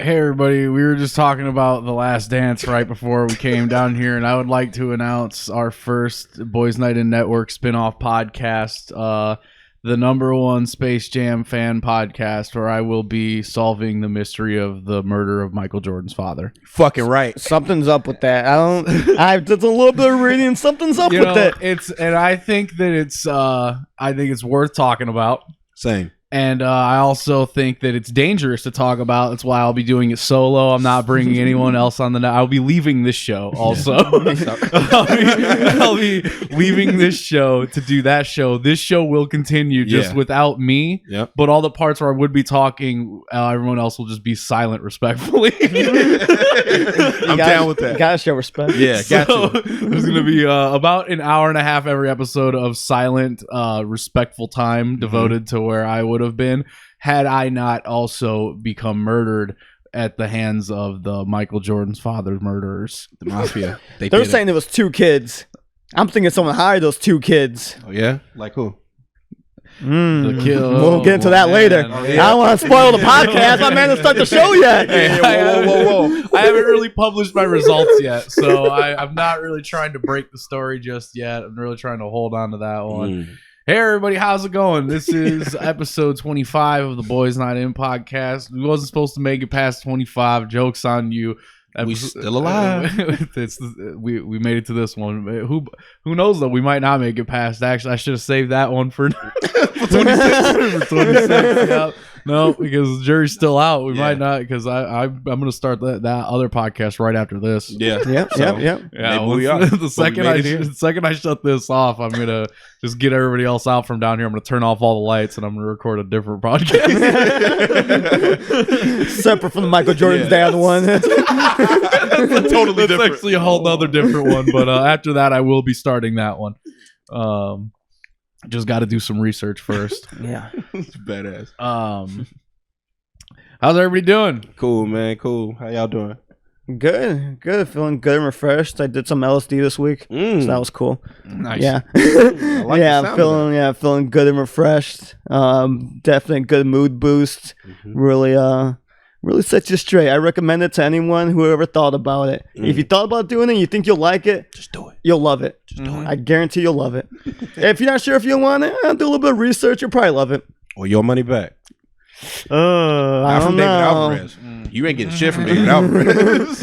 Hey everybody, we were just talking about The Last Dance right before we came down here, and I would like to announce our first Boys Night in Network spin-off podcast, the #1 Space Jam fan podcast, where I will be solving the mystery of the murder of Michael Jordan's father. Fucking right. Something's up with that. I've done a little bit of reading. Something's up with that. And I think that it's worth talking about. Same. And I also think that it's dangerous to talk about. That's why I'll be doing it solo. I'm not bringing anyone else on the net. I'll be leaving this show also. I'll be leaving this show to do that show. This show will continue just without me. Yep. But all the parts where I would be talking, everyone else will just be silent respectfully. I'm down with that. You gotta show respect. Yeah, got to. There's going to be about an hour and a half every episode of silent, respectful time devoted to where I would have been had I not also become murdered at the hands of the Michael Jordan's father's murderers, The mafia. They're saying it was 2 kids. I'm thinking someone hired those 2 kids. Oh, yeah? Like who? The kill. We'll get into that later. Oh, I don't want to spoil the podcast. My man didn't start the show yet. Whoa. I haven't really published my results yet, so I'm not really trying to break the story just yet. I'm really trying to hold on to that one. Hey everybody, how's it going? This is episode 25 of the Boys Not In podcast. We wasn't supposed to make it past 25. Joke's on you. We still alive. We made it to this one. Who knows though? We might not make it past. Actually, I should have saved that one for 26. For 26. Yeah. No, because the jury's still out. We might not, because I'm going to start that other podcast right after this. Yeah. Yep. Yeah, well, we are. The second I shut this off, I'm going to just get everybody else out from down here. I'm going to turn off all the lights and I'm going to record a different podcast. Separate from the Michael Jordan's dad one. That's totally different. Actually a whole nother different one. But after that, I will be starting that one. Just got to do some research first. Yeah. It's badass. How's everybody doing? Cool, man. Cool. How y'all doing? Good. Feeling good and refreshed. I did some LSD this week, so that was cool. Nice. Yeah. like feeling good and refreshed. Definitely good mood boost. Really sets you straight. I recommend it to anyone who ever thought about it. If you thought about doing it and you think you'll like it, just do it. You'll love it. Just do it. I guarantee you'll love it. If you're not sure if you want it, do a little bit of research. You'll probably love it. Or your money back. I don't David know. Alvarez. You ain't getting shit from David Alvarez.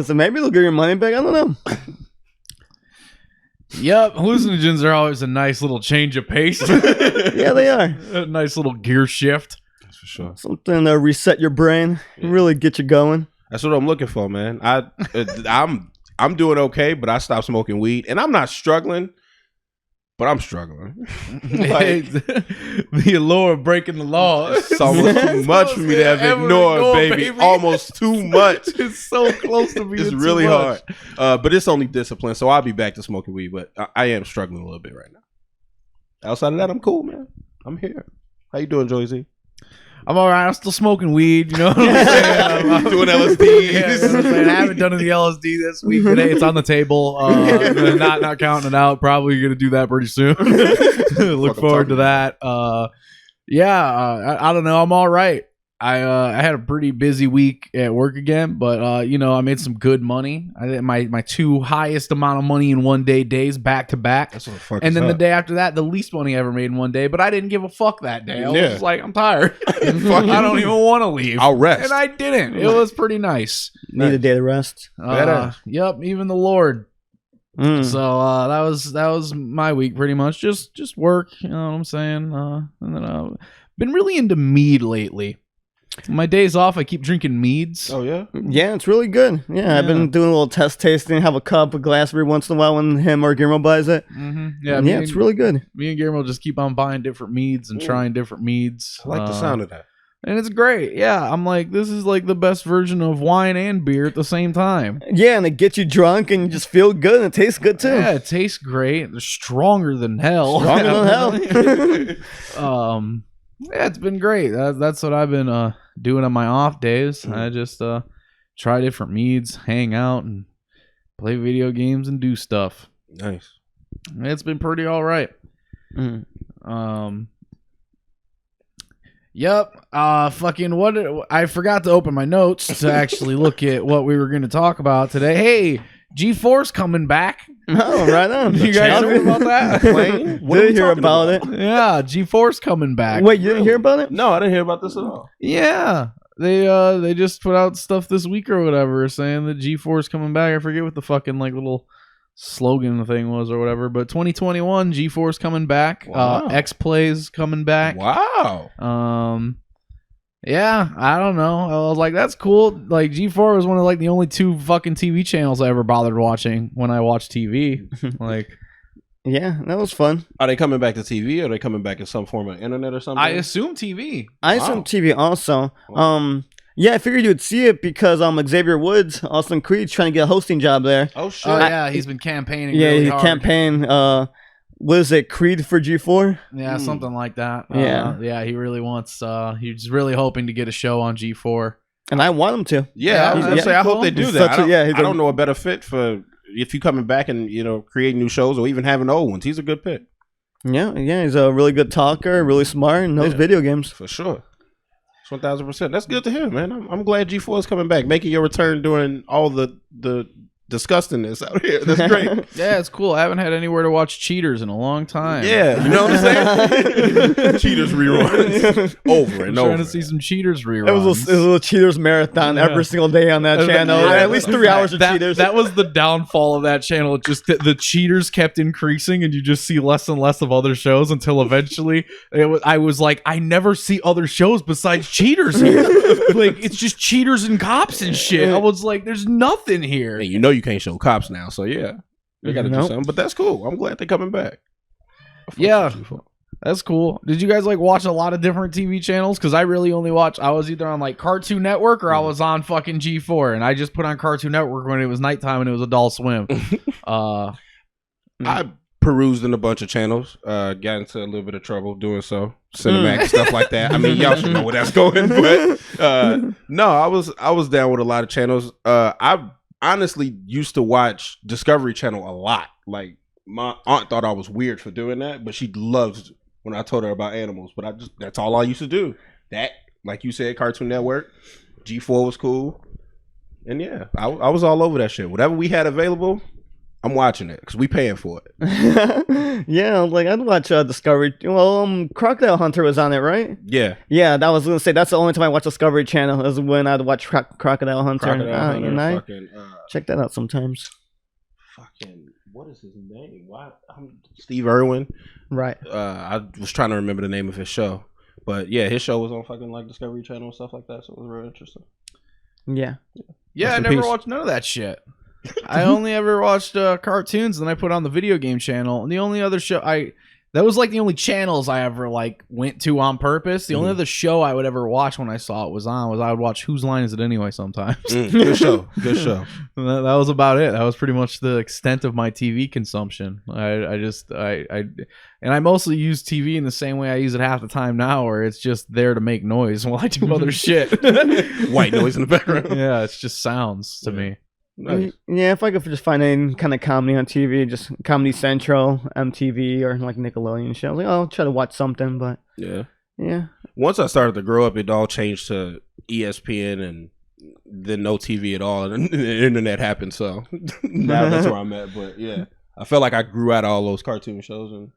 So maybe they'll give your money back. I don't know. Yep, hallucinogens are always a nice little change of pace. Yeah, they are. A nice little gear shift. That's for sure. Something to reset your brain, really get you going. That's what I'm looking for, man. I'm doing okay, but I stopped smoking weed, and I'm not struggling, but I'm struggling. The allure of breaking the law. It's almost too much for me to have ignored, baby. Almost too much. It's so close to being It's really hard. But it's only discipline, so I'll be back to smoking weed, but I am struggling a little bit right now. Outside of that, I'm cool, man. I'm here. How you doing, Joey Z? I'm all right. I'm still smoking weed. You know what I'm saying? I'm doing LSD. Yeah, you know what I'm saying? I haven't done any LSD this week. Today it's on the table. Not counting it out. Probably going to do that pretty soon. Look forward to that. I don't know. I'm all right. I had a pretty busy week at work again, but I made some good money. I did my 2 highest amount of money in one day days back to back. That's what the fuck. And then the day after that, the least money I ever made in one day. But I didn't give a fuck that day. I was just like, I'm tired. I don't even want to leave. I'll rest. And I didn't. It was pretty nice. Need a day to rest. Yep, even the Lord. So that was my week pretty much. Just work. You know what I'm saying? And then I've been really into mead lately. My days off, I keep drinking meads. Oh, yeah? Yeah, it's really good. Yeah, I've been doing a little test tasting, have a cup, a glass every once in a while when him or Guillermo buys it. Mm-hmm. Yeah, it's really good. Me and Guillermo just keep on buying different meads and trying different meads. I like the sound of that. And it's great. Yeah, I'm like, this is like the best version of wine and beer at the same time. Yeah, and it gets you drunk and you just feel good and it tastes good too. Yeah, it tastes great. It's stronger than hell. Stronger than hell. Yeah, it's been great. That's what I've been doing on my off days. I just try different meads, hang out, and play video games and do stuff. Nice. It's been pretty all right. Yep. Fucking what? I forgot to open my notes to actually look at what we were going to talk about today. Hey, G4's coming back. Oh, right on. You guys heard about that? Did hear about it. Yeah, G4's coming back. Wait, you didn't hear about it? No, I didn't hear about this at all. Yeah. They just put out stuff this week or whatever saying that G4's coming back. I forget what the fucking like little slogan thing was or whatever, but 2021 G4's coming back. Wow. X-Play's coming back. Wow. Yeah, I don't know. I was like, that's cool. Like G4 was one of like the only 2 fucking TV channels I ever bothered watching when I watched TV. Like, yeah, that was fun. Are they coming back to TV? Or are they coming back in some form of internet or something? I assume TV. I assume TV also. Yeah, I figured you would see it because Xavier Woods, Austin Creed's trying to get a hosting job there. Oh shit! Oh yeah, he's been campaigning. Yeah, really he hard. campaigned. What is it, Creed for G4? Yeah, something like that. Yeah. Yeah, he really wants. He's really hoping to get a show on G4. And I want him to. Yeah, I was gonna say, I hope they do He's that. such a- I don't know a better fit for if you coming back and creating new shows or even having old ones. He's a good pick Yeah, he's a really good talker, really smart, and knows video games. for sure. 1,000%. That's good to hear, man. I'm glad G4 is coming back, making your return during all the disgustingness out here. That's great. Yeah, it's cool. I haven't had anywhere to watch Cheaters in a long time. Yeah, you know what I'm saying? Cheaters reruns over and I'm over. trying to see some Cheaters reruns. It was a little Cheaters marathon every single day on that channel. Yeah. At least 3 hours of Cheaters. That was the downfall of that channel. Just the Cheaters kept increasing, and you just see less and less of other shows until eventually I was like, I never see other shows besides Cheaters here. Like it's just Cheaters and cops and shit. I was like, there's nothing here. And you can't show cops now, so yeah, they got to do something. But that's cool. I'm glad they're coming back. Yeah, that's cool. Did you guys like watch a lot of different TV channels? Because I really only watched. I was either on like Cartoon Network or I was on fucking G4, and I just put on Cartoon Network when it was nighttime and it was Adult Swim. I perused in a bunch of channels. Got into a little bit of trouble doing so. Cinemax stuff like that. I mean, y'all should know where that's going. But no, I was down with a lot of channels. I honestly used to watch Discovery Channel a lot. Like my aunt thought I was weird for doing that, but she loves when I told her about animals. But that's all I used to do. That, like you said, Cartoon Network, G4 was cool, and yeah, I was all over that shit. Whatever we had available, I'm watching it because we paying for it. Yeah, like I'd watch Discovery. Well, Crocodile Hunter was on it, right? Yeah. Yeah, that was gonna say that's the only time I watch Discovery Channel is when I'd watch Crocodile Hunter. And I check that out sometimes. Fucking, what is his name? Why? Steve Irwin. Right. I was trying to remember the name of his show, but yeah, his show was on fucking like Discovery Channel and stuff like that, so it was real interesting. Yeah. Yeah, Rest I in never peace. watched none of that shit. I only ever watched cartoons, and then I put on the video game channel. And the only other show that was like the only channels I ever like went to on purpose. The only other show I would ever watch when I saw it was I would watch Whose Line Is It Anyway sometimes. Good show. Good show. That was about it. That was pretty much the extent of my TV consumption. I mostly use TV in the same way I use it half the time now, where it's just there to make noise while I do other shit. White noise in the background. Yeah, it's just sounds to me. Nice. Yeah, if I could just find any kind of comedy on TV, just Comedy Central, MTV, or like Nickelodeon show, like, I'll try to watch something, but Yeah. yeah. Once I started to grow up, it all changed to ESPN and then no TV at all, and the internet happened. So now that's where I'm at. But yeah, I felt like I grew out of all those cartoon shows and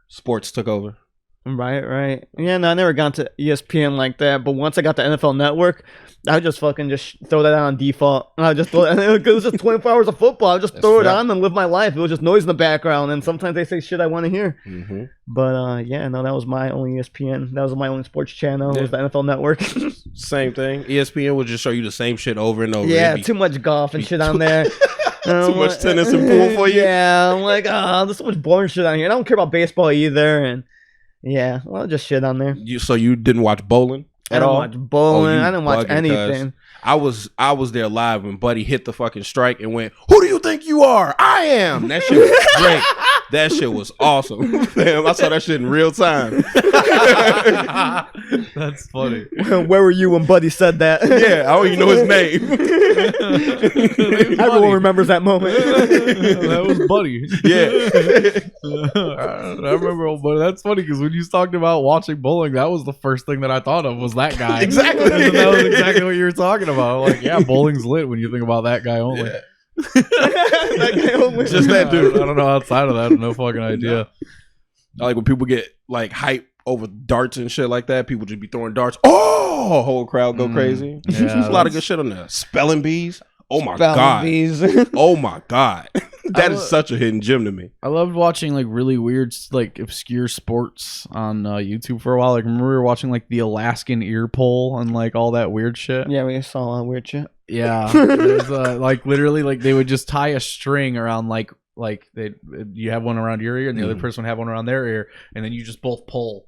sports took over. Right. Yeah, no, I never got to ESPN like that. But once I got the NFL Network, I would just fucking just throw that on default. And I just throw it was just 24 hours of football. I would just throw it on and live my life. It was just noise in the background. And sometimes they say shit I want to hear. Mm-hmm. But yeah, no, that was my only ESPN. That was my only sports channel. It was the NFL Network. Same thing. ESPN would just show you the same shit over and over. Yeah, too much golf and shit on there. Too much tennis and pool for you. Yeah, I'm like, there's so much boring shit on here. And I don't care about baseball either. And yeah, well, just shit on there. So you didn't watch bowling I at don't all? watch bowling. Oh, I didn't watch bugging, anything. I was there live when Buddy hit the fucking strike and went, "Who do you think you are? I am." That shit was great. That shit was awesome. Damn, I saw that shit in real time. That's funny. Where were you when Buddy said that? Yeah, I don't even know his name. Everyone remembers that moment. That was Buddy. Yeah. I remember old Buddy. That's funny because when you talked about watching bowling, that was the first thing that I thought of was that guy. Exactly. That was exactly what you were talking about. Like, yeah, bowling's lit when you think about that guy only. Yeah. That guy only. Just that dude. I don't know outside of that. No fucking idea. I like when people get like hype over darts and shit like that. People just be throwing darts. Oh, whole crowd go crazy. Yeah, There's a lot of good shit on there. Spelling bees. Oh my Spelling god. bees. Oh my god. That is such a hidden gem to me. I loved watching like really weird, like obscure sports on YouTube for a while. Like, remember we were watching like the Alaskan ear pull and like all that weird shit. Yeah, we saw a weird shit. Yeah, it was, like literally like they would just tie a string around like you have one around your ear and the other person would have one around their ear, and then you just both pull.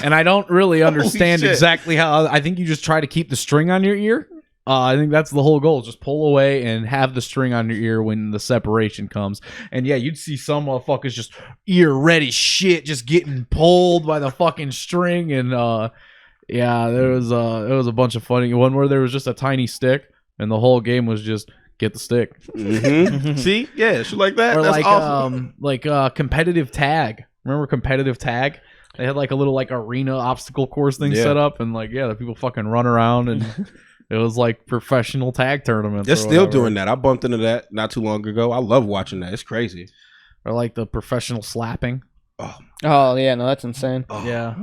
And I don't really understand shit. exactly how. I think you just try to keep the string on your ear. I think that's the whole goal. Just pull away and have the string on your ear when the separation comes. And yeah, you'd see some motherfuckers just ear ready shit, just getting pulled by the fucking string. And yeah, there was a bunch of funny one where there was just a tiny stick, and the whole game was just get the stick. Mm-hmm. See, yeah, shit like that. Or That's like awesome. Competitive tag. Remember competitive tag? They had like a little like arena obstacle course thing set up, and like the people fucking run around and. It was like professional tag tournaments. They're still doing that. I bumped into that not too long ago. I love watching that. It's crazy. Or like the professional slapping. Oh yeah, no, that's insane. Oh. Yeah.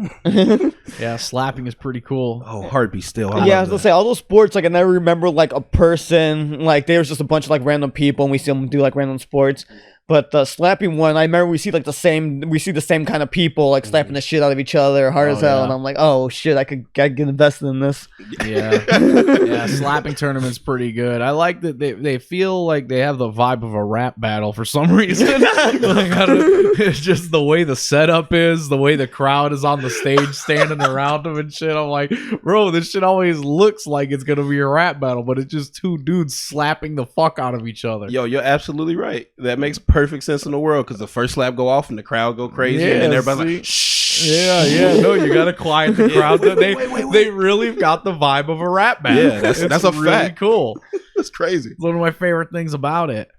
Yeah, slapping is pretty cool. Oh, heart be still. Yeah, I was gonna say all those sports. Like I never remember like a person. Like there was just a bunch of like random people, and we see them do like random sports. But the slapping one, I remember we see the same kind of people like slapping the shit out of each other hard as hell, and I'm like, oh shit, I could get invested in this. Yeah, yeah, slapping tournament's pretty good. I like that they feel like they have the vibe of a rap battle for some reason. Like, it's just the way the setup is, the way the crowd is on the stage standing around them and shit. I'm like, bro, this shit always looks like it's gonna be a rap battle, but it's just two dudes slapping the fuck out of each other. Yo, you're absolutely right. That makes perfect sense in the world because the first slap go off and the crowd go crazy, and then everybody's like, shh. Yeah. No, you gotta quiet the crowd. They really got the vibe of a rap battle. Yeah, that's a really fact. Cool. That's crazy. It's one of my favorite things about it.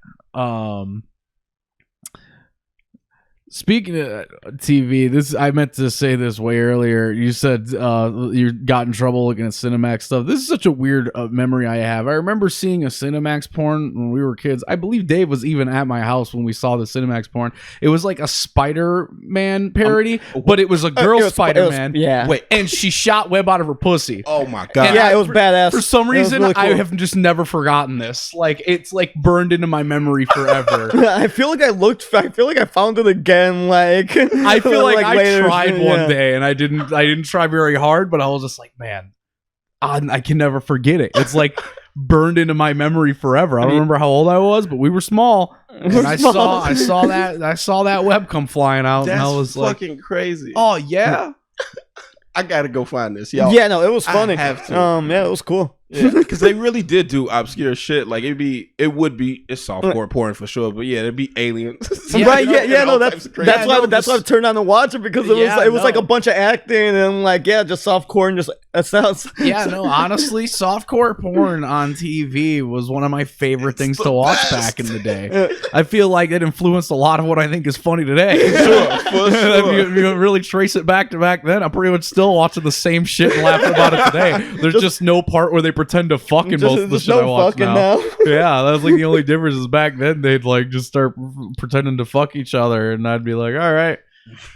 Speaking of TV, I meant to say this way earlier. You said you got in trouble looking at Cinemax stuff. This is such a weird memory I have. I remember seeing a Cinemax porn when we were kids. I believe Dave was even at my house when we saw the Cinemax porn. It was like a Spider-Man parody, but it was a girl Spider-Man. Yeah. Wait, and she shot web out of her pussy. oh my god. Yeah, it was badass. For some It was reason, really cool. I have just never forgotten this. Like, it's like burned into my memory forever. I feel like I found it again. Like I feel like I later. tried one Yeah. day and I didn't try very hard, but I was just like, man, I can never forget it. It's like burned into my memory forever. I don't remember how old I was, but we were small. And I saw that web come flying out, That's and I was like, fucking crazy. oh yeah. I gotta go find this, y'all. Yeah, no, it was I funny. have to. Yeah, it was cool. Yeah, because they really did do obscure shit. Like it's softcore porn for sure, but yeah, it'd be aliens. Right? Yeah. And No, all that's types of crazy- that's why I turned on to watch it because it was like a bunch of acting and like just softcore and just that sounds. Yeah, no, honestly, softcore porn on TV was one of my favorite things to watch back in the day. I feel like it influenced a lot of what I think is funny today. For sure. If you really trace it back to back then, I'm pretty much still watching the same shit and laughing about it today. There's just no part where they pretend to fuck in most of the shit I watch now. Yeah, that was like the only difference is back then they'd like just start pretending to fuck each other, and I'd be like, all right,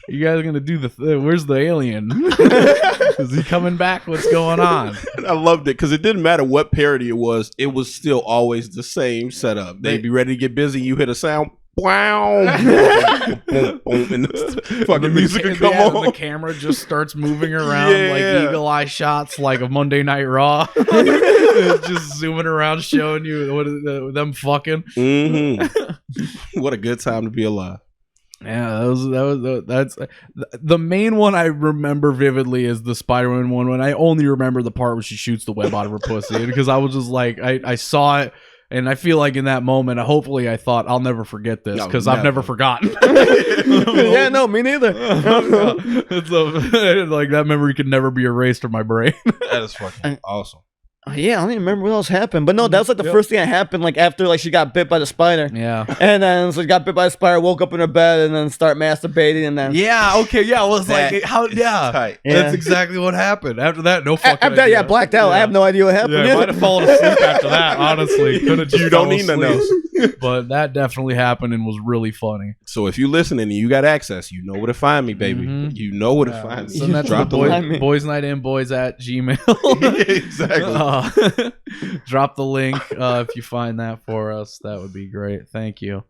you guys are gonna do where's the alien? Is he coming back? What's going on? I loved it because it didn't matter what parody it was still always the same setup. They'd be ready to get busy. You hit a sound. Wow. Boom, boom, and the fucking music would come on. And the camera just starts moving around like eagle eye shots, like a Monday Night Raw. It's just zooming around, showing you them fucking. Mm-hmm. What a good time to be alive. Yeah, that's the main one I remember vividly is the Spider-Man one. When I only remember the part where she shoots the web out of her pussy because I was just like I saw it. And I feel like in that moment, hopefully I thought, I'll never forget this, No, because I've never never. forgotten. Yeah, no, me neither. Like that memory could never be erased from my brain. That is fucking awesome. Yeah, I don't even remember what else happened. But no, that was like the Yep. first thing that happened, like after like she got bit by the spider. Yeah. And then so she got bit by the spider, woke up in her bed, and then start masturbating, and then Yeah. Okay. Yeah. I was That like, how? is Yeah. tight. Yeah. That's exactly what happened. After that, no fucking. after that, idea. yeah, blacked out. I have no idea what happened. Yeah, I might have fallen asleep after that. Honestly, could have just You don't fell need to know. asleep. But that definitely happened and was really funny. So if you listening and you got access, you know where to find me, baby. Mhm. You know where to Yeah, find me. send that to Drop the the link. link. boys night in boys at gmail. Exactly. Drop the link if you find that for us. That would be great. Thank you.